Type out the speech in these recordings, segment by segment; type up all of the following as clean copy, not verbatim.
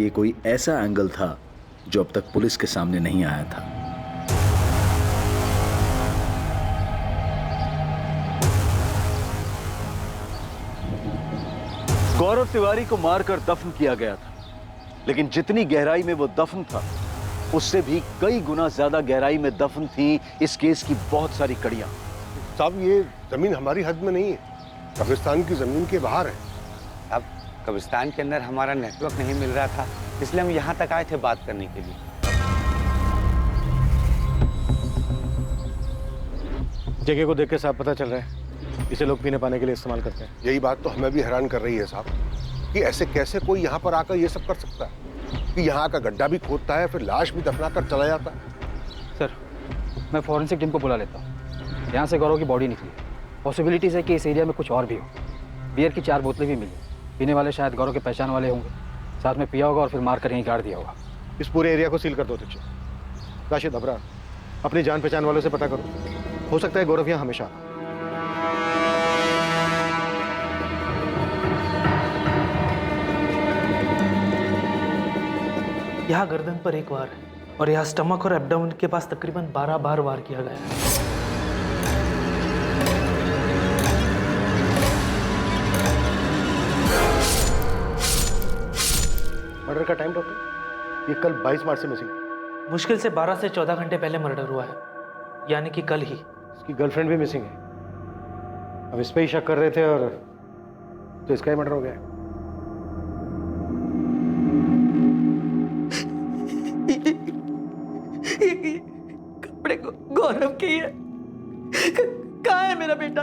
ये कोई ऐसा एंगल था जो अब तक पुलिस के सामने नहीं आया था। गौरव तिवारी को मारकर दफन किया गया था, लेकिन जितनी गहराई में वो दफन था उससे भी कई गुना ज्यादा गहराई में दफन थी इस केस की बहुत सारी कड़ियां। साहब, ये जमीन हमारी हद में नहीं है, कब्रिस्तान की जमीन के बाहर है। अब कब्रिस्तान के अंदर हमारा नेटवर्क नहीं मिल रहा था, इसलिए हम यहाँ तक आए थे बात करने के लिए। जगह को देख के साहब पता चल रहा है इसे लोग पीने पाने के लिए इस्तेमाल करते हैं। यही बात तो हमें भी हैरान कर रही है साहब, कि ऐसे कैसे कोई यहाँ पर आकर ये सब कर सकता है, कि यहाँ का गड्ढा भी खोदता है फिर लाश भी दफना कर चला जाता है। सर, मैं फॉरेंसिक टीम को बुला लेता हूँ। यहाँ से गौरव की बॉडी निकली, पॉसिबिलिटीज है कि इस एरिया में कुछ और भी हो। बियर की 4 बोतलें भी मिली, पीने वाले शायद गौरव के पहचान वाले होंगे, साथ में पिया होगा और फिर मारकर यहीं गाड़ दिया होगा। इस पूरे एरिया को सील कर दो तुझे। राशिद, अबरार, अपनी जान पहचान वालों से पता करो, हो सकता है गौरव यहाँ हमेशा। यहाँ गर्दन पर 1 वार है और यहाँ स्टमक और एब्डोमेन के पास तकरीबन 12 बार वार किया गया है। मर्डर का टाइम डॉक्टर? ये कल 22 मार्च से मिसिंग है। मुश्किल से 12 से 14 घंटे पहले मर्डर हुआ है, यानी कि कल ही। इसकी गर्लफ्रेंड भी मिसिंग है। अब इस पे ही शक कर रहे थे और तो इसका ही मर्डर हो गया। कपड़े गौरव के है। कहाँ है मेरा बेटा?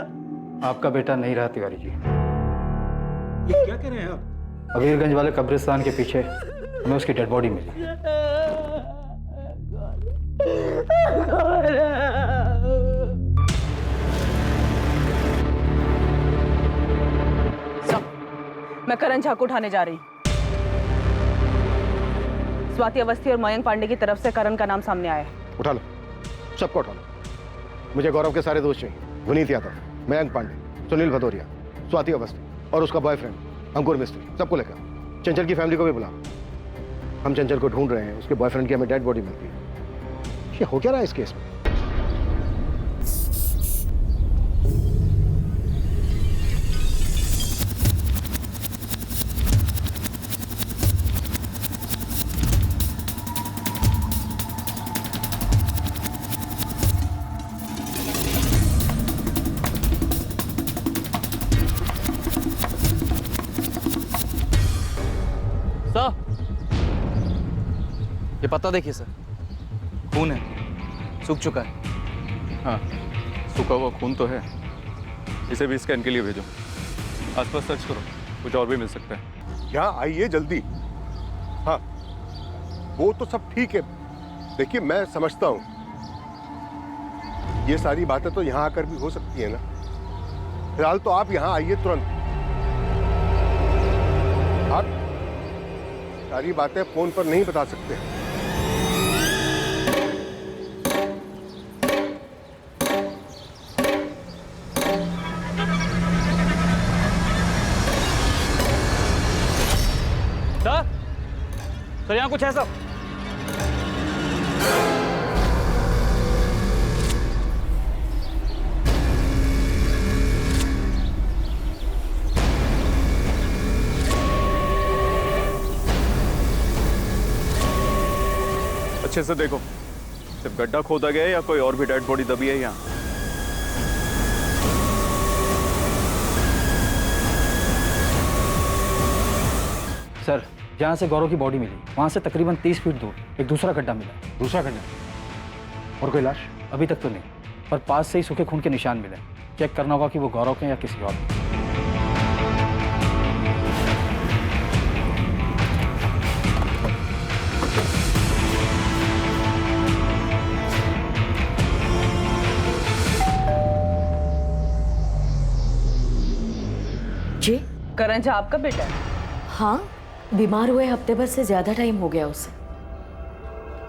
आपका बेटा नहीं रहा तिवारी जी। ये क्या कह रहे हैं आप? अबीरगंज वाले कब्रिस्तान के पीछे हमें उसकी डेड बॉडी मिली। मैं करण झा को उठाने जा रही हूँ। स्वाति अवस्थी और मयंक पांडे की तरफ से करण का नाम सामने आया है। उठा लो, सबको उठा लो। मुझे गौरव के सारे दोस्त चाहिए। विनीत यादव, मयंक पांडे, सुनील भदौरिया, स्वाति अवस्थी और उसका बॉयफ्रेंड अंकुर मिस्त्री, सबको लेकर। चंचल की फैमिली को भी बुला। हम चंचल को ढूंढ रहे हैं, उसके बॉयफ्रेंड की हमें डेड बॉडी मिलती है। ये हो क्या रहा है इस केस में? ये पत्ता देखिए सर, खून है, सूख चुका है। हाँ, सूखा हुआ खून तो है। इसे भी स्कैन के लिए भेजो। आसपास सर्च करो, कुछ और भी मिल सकता है। यहाँ आइए जल्दी। हाँ, वो तो सब ठीक है। देखिए, मैं समझता हूँ ये सारी बातें तो यहाँ आकर भी हो सकती है ना। फिलहाल तो आप यहाँ आइए तुरंत। आप सारी बातें फोन पर नहीं बता सकते। सर, यहाँ कुछ है सब? अच्छे से देखो, सिर्फ गड्ढा खोदा गया है या कोई और भी डेड बॉडी दबी है यहाँ? सर, जहाँ से गौरव की बॉडी मिली वहाँ से तकरीबन 30 फीट दूर एक दूसरा गड्ढा मिला। दूसरा गड्ढा? और कोई लाश? अभी तक तो नहीं, पर पास से ही सूखे खून के निशान मिले। चेक करना होगा कि वो गौरव के या किसी और के। जी? करण झा आपका बेटा है? हाँ, बीमार हुए हफ्ते भर से ज्यादा टाइम हो गया उसे।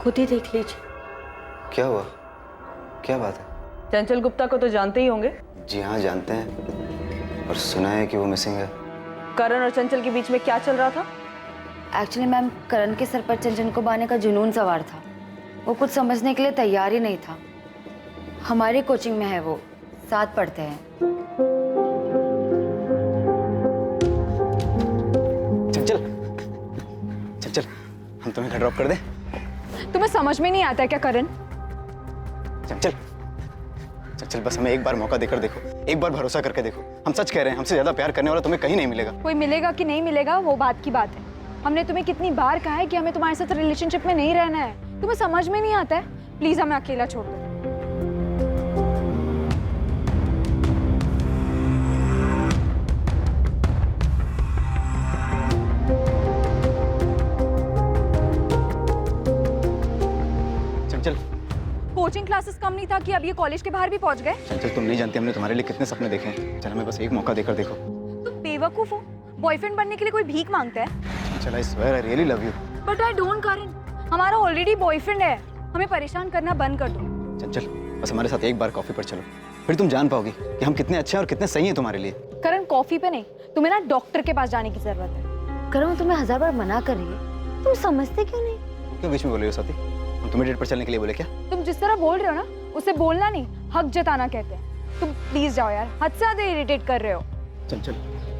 खुद ही देख लीजिए। क्या हुआ? क्या बात है? चंचल गुप्ता को तो जानते ही होंगे। जी हाँ, जानते हैं, और सुना है कि वो मिसिंग है। करण और चंचल के बीच में क्या चल रहा था? एक्चुअली मैम, करण के सर पर चंचल को बांधने का जुनून सवार था। वो कुछ समझने के लिए तैयार ही नहीं था। हमारी कोचिंग में है, वो साथ पढ़ते हैं। चंचल, चंचल, हम तुम्हें घर ड्रॉप कर दें? तुम्हें समझ में नहीं आता है क्या करण? चंचल, चंचल बस हमें एक बार मौका देकर देखो, एक बार भरोसा करके देखो। हम सच कह रहे हैं, हमसे ज्यादा प्यार करने वाला तुम्हें कहीं नहीं मिलेगा। कोई मिलेगा कि नहीं मिलेगा वो बात की बात है। हमने तुम्हें कितनी बार कहा है कि हमें तुम्हारे साथ रिलेशनशिप में नहीं रहना है। तुम्हें समझ में नहीं आता है? प्लीज हमें अकेला छोड़ दो। चंचल, कोचिंग क्लासेस कम नहीं था कि अब ये कॉलेज के बाहर भी पहुंच गए। चंचल तुम नहीं जानती हमने तुम्हारे लिए कितने सपने देखे हैं। चल हमें बस एक मौका देकर देखो। तुम बेवकूफ हो। बॉयफ्रेंड बनने के लिए कोई भीख मांगता है? चल I swear I really love you. But I don't Karan, हमारा ऑलरेडी बॉयफ्रेंड है। हमें परेशान करना बंद कर दो। चंचल बस हमारे साथ एक बार कॉफी पर चलो, फिर तुम जान पाओगी कि हम कितने अच्छे हैं और कितने सही हैं तुम्हारे लिए। करण कॉफी पे नहीं, तुम्हें ना डॉक्टर के पास जाने की जरूरत है। करण तुम्हें 1000 बार मना कर रही है, तुम समझते क्यों नहीं? क्यों बीच में बोल रही हो स्वाति? हम तुम्हें डेट पर चलने के लिए बोले क्या? तुम जिस तरह बोल रहे हो ना, उसे बोलना नहीं, हक जताना कहते हैं। तुम प्लीज जाओ यार, हद से ज्यादा इरिटेट कर रहे हो। चंचल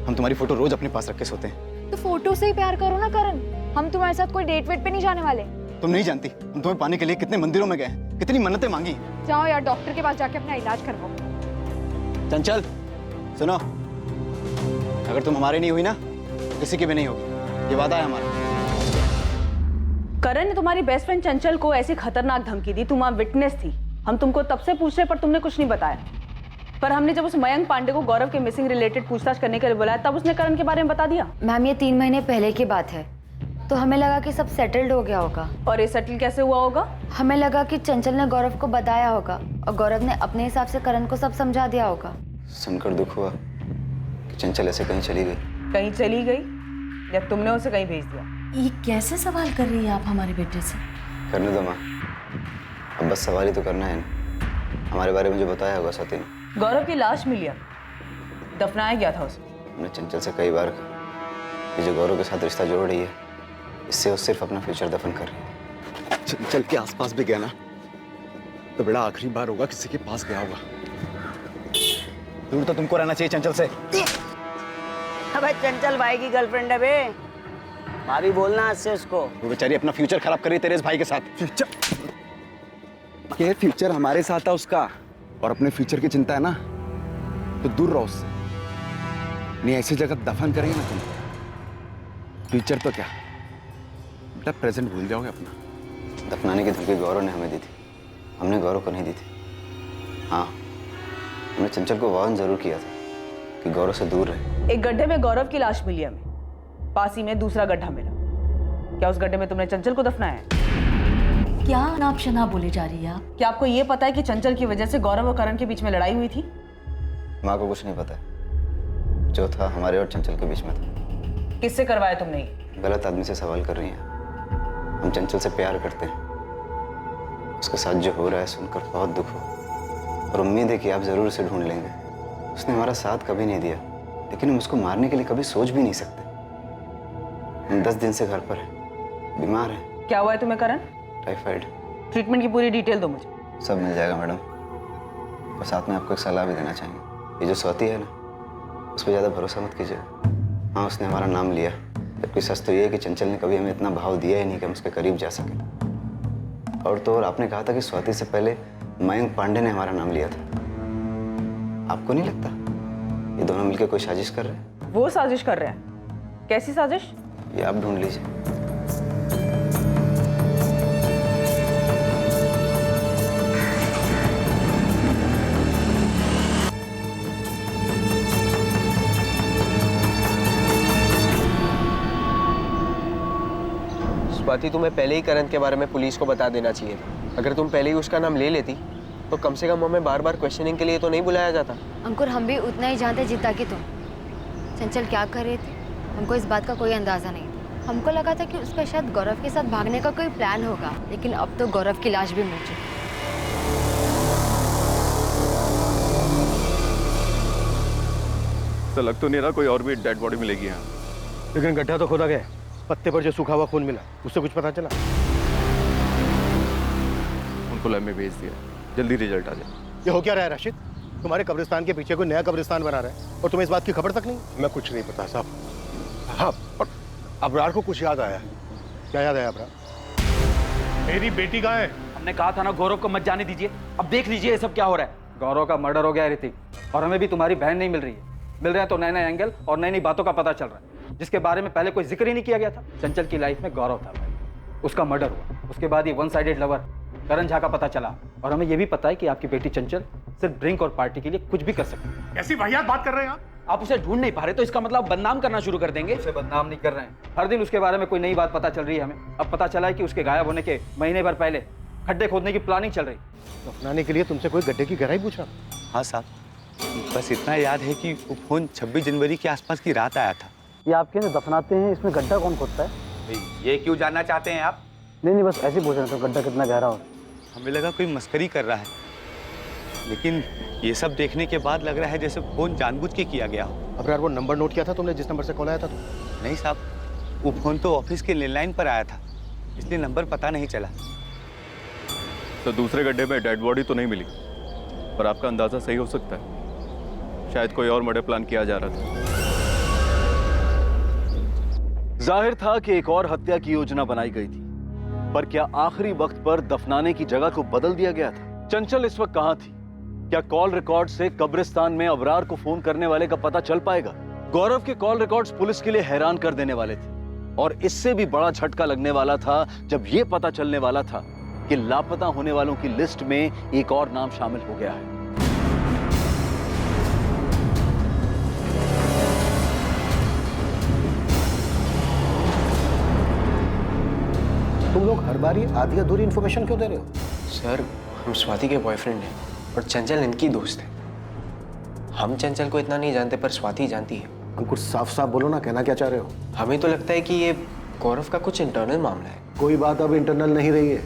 हम तुम्हारी फोटो रोज अपने पास रख के सोते हैं। तो फोटो से ही प्यार करो ना करण। हम तुम्हारे साथ कोई डेट वेट पे नहीं जाने वाले। तुम नहीं जानती हम तुम्हें पाने के लिए कितने मंदिरों में गए हैं, कितनी मन्नतें मांगी। जाओ यार, डॉक्टर के पास जाके अपना इलाज करवाओ। चंचल सुनो, अगर तुम हमारे नहीं हुई ना, किसी की भी नहीं होगी, ये वादा है हमारा। करण ने तुम्हारी बेस्ट फ्रेंड चंचल को ऐसी खतरनाक धमकी दी, तुम वहां विटनेस थी। हम तुमको तब से पूछ रहे पर तुमने कुछ नहीं बताया। पर हमने जब उस मयंक पांडे को गौरव के मिसिंग रिलेटेड पूछताछ करने के लिए बुलाया, तब उसने करण के बारे में बता दिया। मैम ये 3 महीने पहले की बात है, तो हमें लगा कि सब सेटल्ड हो गया होगा। और ये सेटल कैसे हुआ होगा? हमें लगा कि चंचल ने गौरव को बताया होगा और गौरव ने अपने हिसाब से करण को सब समझा दिया होगा। सुनकर दुख हुआ कि चंचल ऐसे कहीं चली गई। कहीं चली गई या तुमने उसे कहीं भेज दिया? ये कैसे सवाल कर रही है आप हमारे बेटे से? करने दो माँ, अब बस सवाल ही तो करना है ना। हमारे बारे में जो बताया होगा स्वाति ने। गौरव की लाश मिली है, दफनाया गया था उसे। हमने चंचल से कई बार कहा कि जो गौरव के साथ रिश्ता जोड़ रही है, इससे वो सिर्फ अपना फ्यूचर दफन कर रही है। चंचल के आसपास भी गया ना, तो बड़ा आखिरी बार होगा किसी के पास गया होगा। दूर तो तुमको रहना चाहिए चंचल से। अबे चंचल भाई की गर्लफ्रेंड है बे, भाभी बोलना आज से उसको। वो बेचारी अपना फ्यूचर खराब कर रही है तेरे इस भाई के साथ। ये फ्यूचर हमारे साथ है उसका, और अपने फ्यूचर की चिंता है ना, तो दूर रहो उससे। नहीं ऐसी जगह दफन करेंगे ना तुम, फ्यूचर तो क्या बेटा, प्रेजेंट भूल जाओगे अपना। दफनाने की धमकी गौरव ने हमें दी थी, हमने गौरव को नहीं दी थी। हाँ, हमने चंचल को वार्न जरूर किया था कि गौरव से दूर रहे। एक गड्ढे में गौरव की लाश मिली हमें, पास ही में दूसरा गड्ढा मिला। क्या उस गड्ढे में तुमने चंचल को दफनाया है? क्या अनाप शनाप बोले जा रही है आप? क्या आपको ये पता है कि चंचल की वजह से गौरव और करण के बीच में लड़ाई हुई थी? माँ को कुछ नहीं पता है, जो था हमारे और चंचल के बीच में था। किससे करवाया तुमने ये? गलत आदमी से सवाल कर रही हैं। हम चंचल से प्यार करते हैं, उसके साथ जो हो रहा है सुनकर बहुत दुख हो, और उम्मीद है कि आप जरूर उसे ढूंढ लेंगे। उसने हमारा साथ कभी नहीं दिया, लेकिन हम उसको मारने के लिए कभी सोच भी नहीं सकते। हम 10 दिन से घर पर हैं, बीमार हैं। क्या हुआ है तुम्हें करण? टाइफाइड। ट्रीटमेंट की पूरी डिटेल दो मुझे। सब मिल जाएगा मैडम, और साथ में आपको एक सलाह भी देना चाहेंगे। ये जो स्वाति है ना, उस पर ज़्यादा भरोसा मत कीजिए। हाँ, उसने हमारा नाम लिया, जबकि सच तो ये है कि चंचल ने कभी हमें इतना भाव दिया ही नहीं कि हम उसके करीब जा सके। और तो और आपने कहा था कि स्वाति से पहले मयंक पांडे ने हमारा नाम लिया था। आपको नहीं लगता ये दोनों मिलकर कोई साजिश कर रहे हैं? वो साजिश कर रहे हैं? कैसी साजिश? ये आप ढूंढ लीजिए। स्वाति, तुम्हें पहले ही करण के बारे में पुलिस को बता देना चाहिए था। अगर तुम पहले ही उसका नाम ले लेती तो कम से कम हमें बार बार क्वेश्चनिंग के लिए तो नहीं बुलाया जाता। अंकुर, हम भी उतना ही जानते जितना कि तुम। चंचल क्या कर रही थी, हमको इस बात का कोई अंदाजा नहीं था। हमको लगा था कि उसका शायद गौरव के साथ भागने का कोई प्लान होगा, लेकिन अब तो गौरव की लाश भी मिल चुकी। तो लग तो नहीं रहा कोई और भी डेड बॉडी मिलेगी यहाँ। लेकिन गड्ढा तो खोदा गया, पत्ते पर जो सूखा हुआ खून मिला उससे कुछ पता चला? उनको लैब में भेज दिया, जल्दी रिजल्ट आ जाए। ये हो क्या रहा है राशिद? तुम्हारे कब्रिस्तान के पीछे कोई नया कब्रिस्तान बना रहा है और तुम्हें इस बात की खबर तक नहीं? मैं कुछ नहीं पता साहब। हाँ, पर अबरार को कुछ याद आया। क्या याद आया अबरार? मेरी बेटी कहाँ है? हमने कहा था ना गौरव को मत जाने दीजिए। अब देख लीजिए ये सब क्या हो रहा है। गौरव का मर्डर हो गया है ऋतिक, और हमें भी तुम्हारी बहन नहीं मिल रही है। मिल रहे हैं तो नए नए एंगल और नई नई बातों का पता चल रहा है, जिसके बारे में पहले कोई जिक्र ही नहीं किया गया था। चंचल की लाइफ में गौरव था भाई, उसका मर्डर हुआ, उसके बाद ये वन साइडेड लवर करण झा का पता चला, और हमें ये भी पता है कि आपकी बेटी चंचल सिर्फ ड्रिंक और पार्टी के लिए कुछ भी कर सकती है। ऐसी वाहियात बात कर रहे हैं आप उसे ढूंढ नहीं पा रहे तो इसका मतलब बदनाम करना शुरू कर देंगे। उसे बदनाम नहीं कर रहे हैं, हर दिन उसके बारे में कोई नई बात पता चल रही है हमें। अब पता चला है कि उसके गायब होने के महीने भर पहले खड्डे खोदने की प्लानिंग चल रही। दफनाने के लिए तुमसे कोई गड्ढे की गहराई पूछा? हाँ साहब, बस इतना याद है कि वो फोन 26 जनवरी के आसपास की रात आया था। ये आपके यहाँ दफनाते हैं, इसमें गड्ढा कौन खोदता है? ये क्यों जानना चाहते हैं आप? नहीं, बस ऐसे ही पूछ रहे थे गड्ढा कितना गहरा हो। हमें लगा कोई मस्करी कर रहा है, लेकिन ये सब देखने के बाद लग रहा है जैसे फोन जानबूझ के किया गया हो। अबरार, वो नंबर नोट किया था तुमने जिस नंबर से कॉल आया था? नहीं साहब, वो फोन तो ऑफिस के लैंडलाइन पर आया था, इसलिए नंबर पता नहीं चला। तो दूसरे गड्ढे में डेड बॉडी तो नहीं मिली, पर आपका अंदाजा सही हो सकता है, शायद कोई और मर्डर प्लान किया जा रहा था। जाहिर था कि एक और हत्या की योजना बनाई गई थी, पर क्या आखिरी वक्त पर दफनाने की जगह को बदल दिया गया था? चंचल इस वक्त कहां थी? क्या कॉल रिकॉर्ड से कब्रिस्तान में अबरार को फोन करने वाले का पता चल पाएगा? गौरव के कॉल रिकॉर्ड्स पुलिस के लिए हैरान कर देने वाले थे, और इससे भी बड़ा झटका लगने वाला था जब यह पता चलने वाला था कि लापता होने वालों की लिस्ट में एक और नाम शामिल हो गया है। तुम लोग हर बार ये आधी अधूरी इन्फॉर्मेशन क्यों दे रहे हो? सर, हम स्वाति के बॉयफ्रेंड हैं और चंचल इनकी दोस्त है। हम चंचल को इतना नहीं जानते, पर स्वाति जानती है। अंकुर, साफ साफ बोलो ना, कहना क्या चाह रहे हो? हमें तो लगता है कि ये गौरव का कुछ इंटरनल मामला है। कोई बात अब इंटरनल नहीं रही है,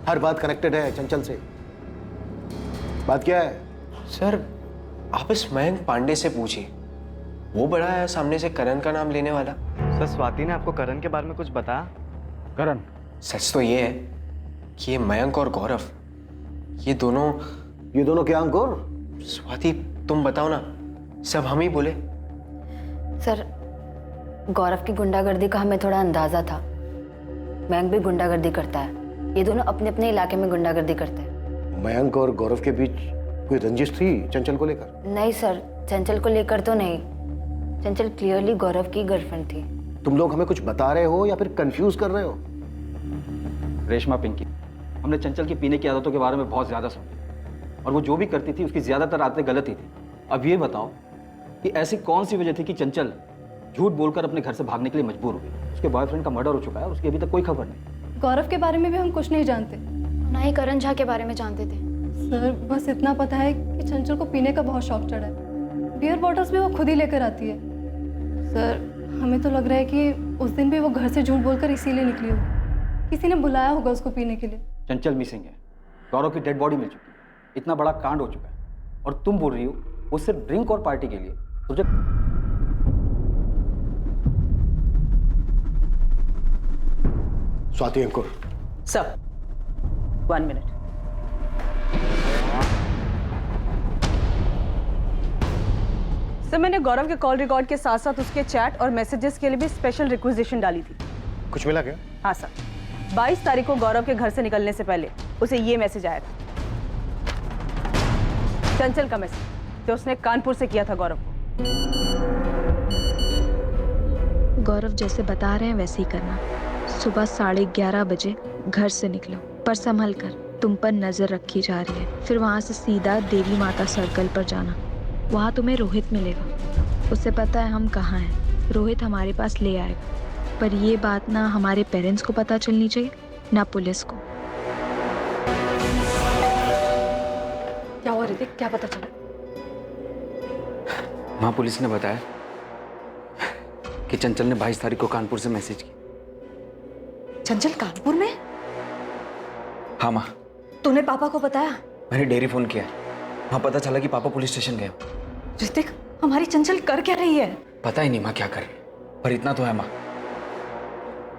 हर बात कनेक्टेड है चंचल से। बात क्या है? सर, आप इस मयंक पांडे से पूछिए, वो बड़ा है सामने से करण का नाम लेने वाला। सर, स्वाति ने आपको करण के बारे में कुछ बताया? करण? सच तो ये है कि ये मयंक और गौरव, ये दोनों क्या अंकुर? स्वाति, तुम बताओ ना, सब हम ही बोले। सर, गौरव की गुंडागर्दी का हमें थोड़ा अंदाजा था। मयंक भी गुंडागर्दी करता है, ये दोनों अपने अपने इलाके में गुंडागर्दी करते हैं। मयंक और गौरव के बीच कोई रंजिश थी चंचल को लेकर? नहीं सर, चंचल को लेकर तो नहीं। चंचल क्लियरली गौरव की गर्लफ्रेंड थी। तुम लोग हमें कुछ बता रहे हो या फिर कंफ्यूज कर रहे हो? रेशमा, पिंकी, हमने चंचल की पीने की आदतों के बारे में बहुत ज्यादा सुना, और वो जो भी करती थी उसकी ज्यादातर आदतें गलत ही थी। अब ये बताओ कि ऐसी कौन सी वजह थी कि चंचल झूठ बोलकर अपने घर से भागने के लिए मजबूर हो गई? उसके बॉयफ्रेंड का मर्डर हो चुका है और उसकी अभी तक कोई खबर नहीं। गौरव के बारे में भी हम कुछ नहीं जानते, ना ही करण झा के बारे में जानते थे। सर, बस इतना पता है कि चंचल को पीने का बहुत शौक चढ़ा है। बियर बॉटल्स भी वो खुद ही लेकर आती है। सर, हमें तो लग रहा है कि उस दिन भी वो घर से झूठ बोलकर इसीलिए निकली होगी। किसी ने बुलाया होगा उसको पीने के लिए। चंचल मिसिंग है, गौरव की डेड बॉडी मिल चुकी है, इतना बड़ा कांड हो चुका है, और तुम बोल रही हो वो सिर्फ ड्रिंक और पार्टी के लिए तुझे। Swati, Ankur. Sir, 1 minute. Sir, मैंने गौरव के कॉल रिकॉर्ड के साथ साथ उसके चैट और मैसेजेस के लिए भी स्पेशल रिक्विजिशन डाली थी। कुछ मिला क्या? हाँ सर, 22 तारीख को गौरव के घर से निकलने से पहले उसे ये मैसेज आया था, चंचल का मैसेज, जो उसने कानपुर से किया था गौरव को। गौरव जैसे बता रहे हैं वैसे ही करना। सुबह 11:30 बजे घर से निकलो, पर संभल कर, तुम पर नजर रखी जा रही है। फिर वहाँ से सीधा देवी माता सर्कल पर जाना, वहाँ तुम्हें रोहित मिलेगा। उसे पता है हम कहाँ हैं, रोहित हमारे पास ले आएगा। पर ये बात ना हमारे पेरेंट्स को पता चलनी चाहिए, ना पुलिस को। क्या हुआ ऋतिक, क्या पता चला? माँ, पुलिस ने बताया कि चंचल ने 22 तारीख को कानपुर से मैसेज की। चंचल कानपुर में? हाँ माँ। तूने पापा को बताया? मैंने डेयरी फोन किया, वहाँ पता चला कि पापा पुलिस स्टेशन गए। ऋतिक, हमारी चंचल कर क्या रही है? पता ही नहीं माँ क्या कर रही है, पर इतना तो है माँ,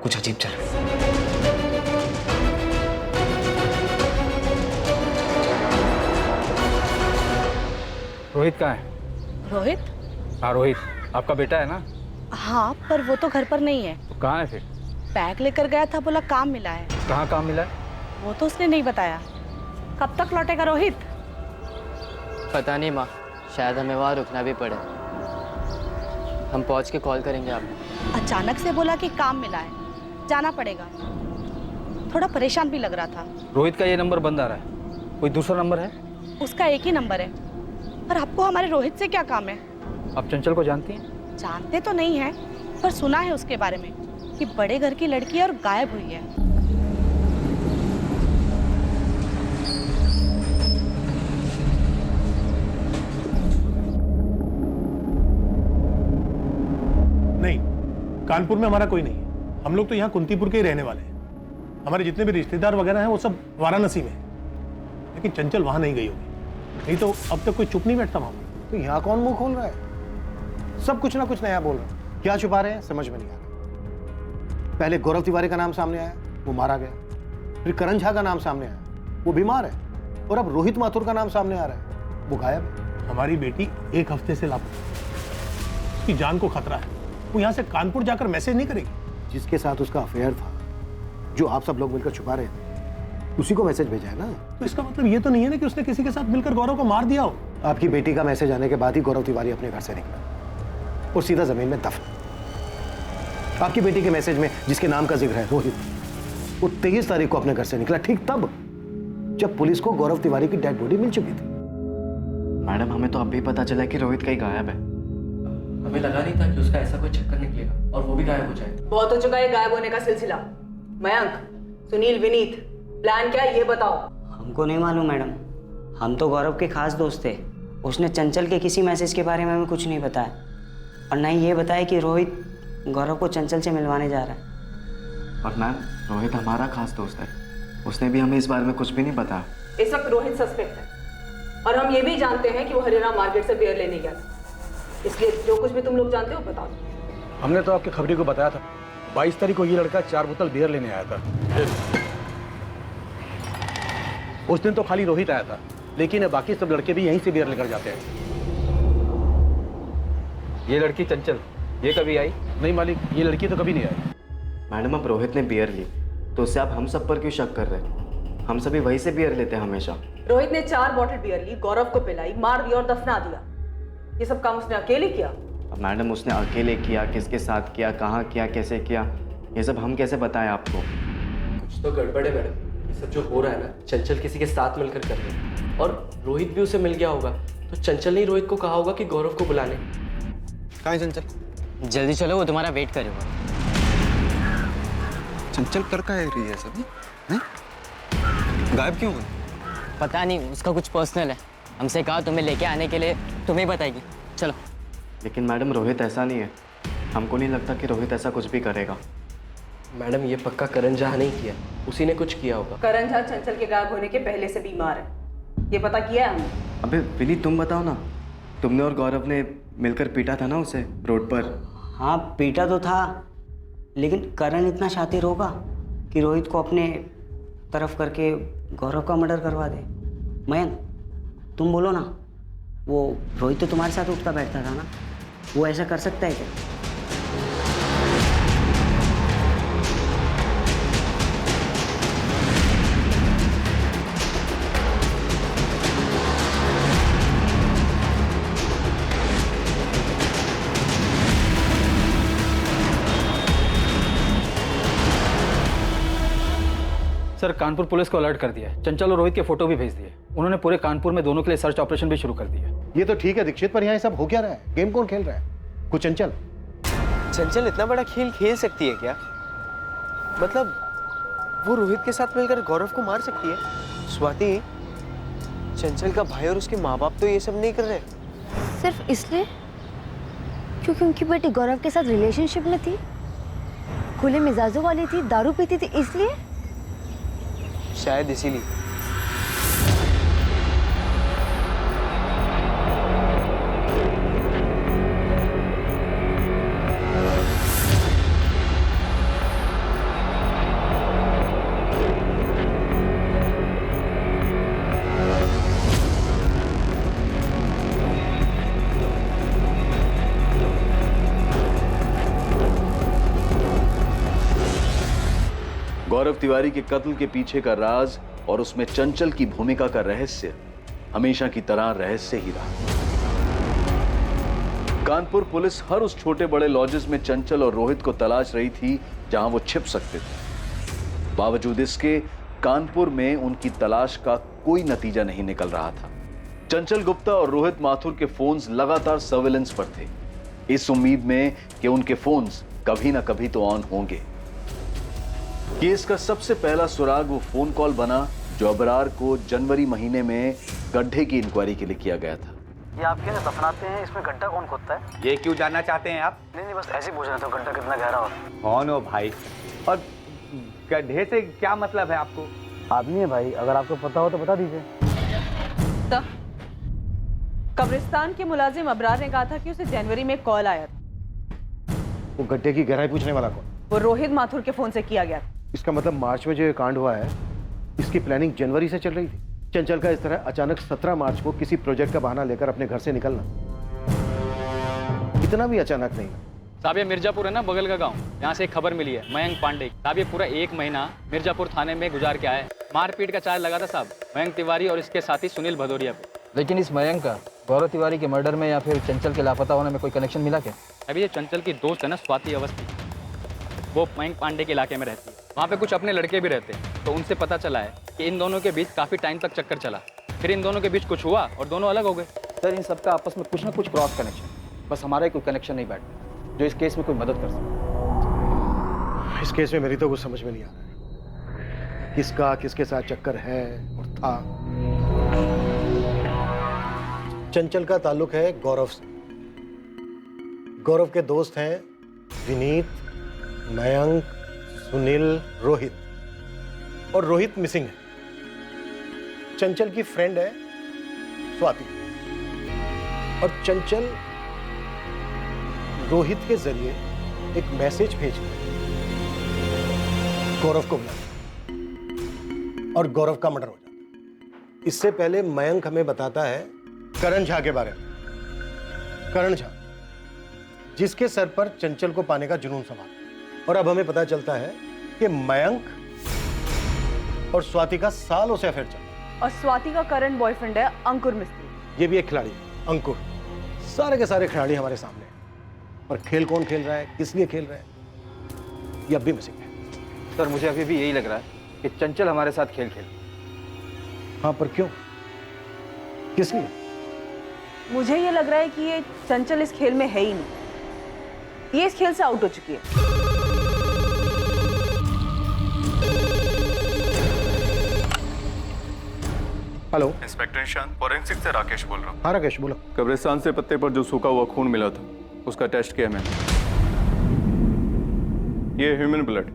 कुछ अजीब चल रहा है। रोहित कहाँ है? रोहित? हाँ रोहित, आपका बेटा है ना? हाँ, पर वो तो घर पर नहीं है। तो कहाँ है फिर? बैग लेकर गया था, बोला काम मिला है। कहाँ काम मिला है? वो तो उसने नहीं बताया। कब तक लौटेगा रोहित? पता नहीं माँ, शायद हमें वहाँ रुकना भी पड़े। हम पहुँच के कॉल करेंगे आपको। अचानक से बोला कि काम मिला है, जाना पड़ेगा। थोड़ा परेशान भी लग रहा था। रोहित का ये नंबर बंद आ रहा है, कोई दूसरा नंबर है? उसका एक ही नंबर है। पर आपको हमारे रोहित से क्या काम है? आप चंचल को जानती हैं? जानते तो नहीं है, पर सुना है उसके बारे में कि बड़े घर की लड़की है और गायब हुई है। नहीं, कानपुर में हमारा कोई नहीं है। हम लोग तो यहाँ कुंतीपुर के ही रहने वाले हैं। हमारे जितने भी रिश्तेदार वगैरह हैं वो सब वाराणसी में हैं। लेकिन चंचल वहाँ नहीं गई होगी, नहीं तो अब तक कोई चुप नहीं बैठता वहाँ। तो यहाँ कौन मुंह खोल रहा है? सब कुछ ना कुछ नया बोल रहे हैं। क्या छुपा रहे हैं समझ में नहीं आ रहा। पहले गौरव तिवारी का नाम सामने आया, वो मारा गया। फिर करण झा का नाम सामने आया, वो बीमार है। और अब रोहित माथुर का नाम सामने आ रहा है, वो गायब है। हमारी बेटी 1 हफ्ते से लापता, उसकी जान को खतरा है। वो यहाँ से कानपुर जाकर मैसेज नहीं करेगी। जिसके साथ उसका अफेयर था, जो आप सब लोग मिलकर छुपा रहे थे, उसी को मैसेज भेजा है ना। तो इसका मतलब ये तो नहीं है ना कि उसने किसी के साथ मिलकर गौरव को मार दिया हो। आपकी बेटी का मैसेज आने के बाद ही गौरव तिवारी अपने घर से निकला और सीधा जमीन में दफन। आपकी बेटी के मैसेज में जिसके नाम का जिक्र है रोहित, वो 23 तारीख को अपने घर से निकला, ठीक तब जब पुलिस को गौरव तिवारी की डेड बॉडी मिल चुकी थी। मैडम, हमें तो अब भी पता चला कि रोहित कहीं गायब है। हमें लगा नहीं था कि उसका ऐसा कोई चक्कर निकलेगा और वो भी गायब हो जाए। बहुत हो चुका है गायब होने का सिलसिला। मयंक, सुनील, विनीत, प्लान क्या है ये बताओ। हमको नहीं मालूम मैडम, हम तो गौरव के खास दोस्त थे। उसने चंचल के किसी मैसेज के बारे में हमें कुछ नहीं बताया, और न ही ये बताया कि रोहित गौरव को चंचल से मिलवाने जा रहा है। और मैम, रोहित हमारा खास दोस्त है, उसने भी हमें इस बारे में कुछ भी नहीं बताया। इस वक्त रोहित सस्पेक्ट है और हम ये भी जानते हैं कि वो हरियाणा मार्केट से बियर लेने गया था। इसलिए जो कुछ भी तुम लोग जानते हो बता दो। हमने तो आपके खबरी को बताया था 22 तारीख को ये लड़का 4 बोतल बियर लेने आया था। उस दिन तो खाली रोहित आया था, लेकिन बाकी सब लड़के भी यहीं से बियर लेकर जाते हैं। ये लड़की चंचल, ये कभी आई? नहीं मालिक, ये लड़की तो कभी नहीं आई। मैडम, अब रोहित ने बियर ली तो उससे आप हम सब पर क्यों शक कर रहे हैं? हम सभी वहीं से बियर लेते हैं हमेशा। रोहित ने 4 बॉटल बियर ली, गौरव को पिलाई, मार दिया और दफना दिया। ये सब काम उसने अकेले किया? अब मैडम, उसने अकेले किया, किसके साथ किया, कहाँ किया, कैसे किया, ये सब हम कैसे बताएं आपको? कुछ तो गड़बड़ है मैडम। ये सब जो हो रहा है ना, चंचल किसी के साथ मिलकर कर रहे हैं और रोहित भी उसे मिल गया होगा। तो चंचल ने रोहित को कहा होगा कि गौरव को बुलाने। कहाँ है चंचल? जल्दी चलो, वो तुम्हारा वेट करेगा। चंचल कर का है रही है सब? गायब क्यों हुई? पता नहीं, उसका कुछ पर्सनल है। हमसे कहा तुम्हें लेके आने के लिए, तुम्हें बताएगी। चलो। लेकिन मैडम, रोहित ऐसा नहीं है। हमको नहीं लगता कि रोहित ऐसा कुछ भी करेगा। मैडम, ये पक्का करण झा नहीं किया, उसी ने कुछ किया होगा। करण झा चंचल के गायब होने के पहले से बीमार है, ये पता किया है हमने। अबे विली, तुम बताओ ना, तुमने और गौरव ने मिलकर पीटा था ना उसे रोड पर? हाँ, पीटा तो था, लेकिन करण इतना शातिर होगा कि रोहित को अपने तरफ करके गौरव का मर्डर करवा दे। मयंक, तुम बोलो ना, वो रोहित तो तुम्हारे साथ उठता बैठता था ना, वो ऐसा कर सकता है क्या? सर, कानपुर पुलिस को अलर्ट कर दिया है। चंचल और रोहित के फोटो भी भेज दिए। उन्होंने पूरे कानपुर में दोनों के लिए सर्च ऑपरेशन भी शुरू कर दिया। ये तो ठीक है दीक्षित, पर यहाँ ये सब हो क्या रहा है? गेम कौन खेल रहा है? कुछ चंचल? चंचल इतना बड़ा खेल खेल सकती है क्या? मतलब वो रोहित के साथ मिलकर गौरव को मार सकती है? स्वाति, चंचल का भाई और उसके माँ बाप तो ये सब नहीं कर रहे। सिर्फ इसलिए क्योंकि उनकी बेटी गौरव के साथ रिलेशनशिप में थी, खुले मिजाजों वाली थी, दारू पीती थी, इसलिए? शायद इसीलिए। गौरव तिवारी के कत्ल के पीछे का राज और उसमें चंचल की भूमिका का रहस्य हमेशा की तरह रहस्य ही रहा। कानपुर पुलिस हर उस छोटे बड़े लॉजेस में चंचल और रोहित को तलाश रही थी जहां वो छिप सकते थे। बावजूद इसके कानपुर में उनकी तलाश का कोई नतीजा नहीं निकल रहा था। चंचल गुप्ता और रोहित माथुर के फोन्स लगातार सर्विलेंस पर थे, इस उम्मीद में कि उनके फोन्स कभी ना कभी तो ऑन होंगे। केस का सबसे पहला सुराग वो फोन कॉल बना जो अबरार को जनवरी महीने में गड्ढे की इंक्वायरी के लिए किया गया था। ये आपके लिए दफनाते हैं, इसमें गड्ढा कौन खोदता है? ये क्यों जानना चाहते हैं आप? नहीं बस ऐसे ही पूछ रहे थे, गड्ढा कितना गहरा होता है। कौन हो भाई? और गड्ढे से क्या मतलब है आपको? आदमी है भाई, अगर आपको पता हो तो बता दीजिए। कब्रिस्तान के मुलाजिम अबरार ने कहा था कि उसे जनवरी में कॉल आया था। वो गड्ढे की गहराई पूछने वाला कौन? वो रोहित माथुर के फोन से किया गया था। इसका मतलब मार्च में जो ये कांड हुआ है, इसकी प्लानिंग जनवरी से चल रही थी। चंचल का इस तरह अचानक 17 मार्च को किसी प्रोजेक्ट का बहाना लेकर अपने घर से निकलना इतना भी अचानक नहीं। साहब ये मिर्जापुर है ना, बगल का गांव, यहाँ से एक खबर मिली है मयंक पांडे। साहब ये पूरा 1 महीना मिर्जापुर थाने में गुजार के आए। मारपीट का चार्ज लगा था साहब मयंक तिवारी और इसके साथी सुनील भदौरिया पे। लेकिन इस मयंक का गौरव तिवारी के मर्डर में या फिर चंचल के लापता होने में कोई कनेक्शन मिला क्या? अभी ये चंचल की दोस्त है ना स्वाति अवस्थी, वो मयंक पांडे के इलाके में रहती है। वहाँ पे कुछ अपने लड़के भी रहते हैं, तो उनसे पता चला है कि इन दोनों के बीच काफ़ी टाइम तक चक्कर चला। फिर इन दोनों के बीच कुछ हुआ और दोनों अलग हो गए। सर इन सबका आपस में कुछ ना कुछ क्रॉस कनेक्शन, बस हमारा ही कोई कनेक्शन नहीं बैठता जो इस केस में कोई मदद कर सके। इस केस में मेरी तो कुछ समझ में नहीं आ रहा है, किसका किसके साथ चक्कर है और था। चंचल का ताल्लुक है गौरव से। गौरव के दोस्त हैं विनीत, मयंक, सुनील, रोहित, और रोहित मिसिंग है। चंचल की फ्रेंड है स्वाति, और चंचल रोहित के जरिए एक मैसेज भेजकर गौरव को बुलाता और गौरव का मर्डर हो जाता। इससे पहले मयंक हमें बताता है करण झा के बारे में। करण झा जिसके सर पर चंचल को पाने का जुनून सवार, और अब हमें पता चलता है कि मयंक और स्वाति का सालों से अफेयर चल रहा है। और स्वाति का करंट बॉयफ्रेंड है अंकुर मिस्त्री। ये भी एक खिलाड़ी अंकुर। सारे के सारे खिलाड़ी हमारे सामने हैं, पर खेल कौन खेल रहा है, किस लिए खेल रहा है, ये अब भी मिसिंग है। सर मुझे अभी भी यही लग रहा है कि चंचल हमारे साथ खेल खेल। हाँ पर क्यों, किस लिए? मुझे ये लग रहा है कि ये चंचल इस खेल में है ही नहीं, ये इस खेल से आउट हो चुकी है। हेलो इंस्पेक्टर निशांत, फॉरेंसिक से राकेश बोल रहा हूँ। हाँ राकेश बोलो। कब्रिस्तान से पत्ते पर जो सूखा हुआ खून मिला था उसका टेस्ट किया मैंने, ये human blood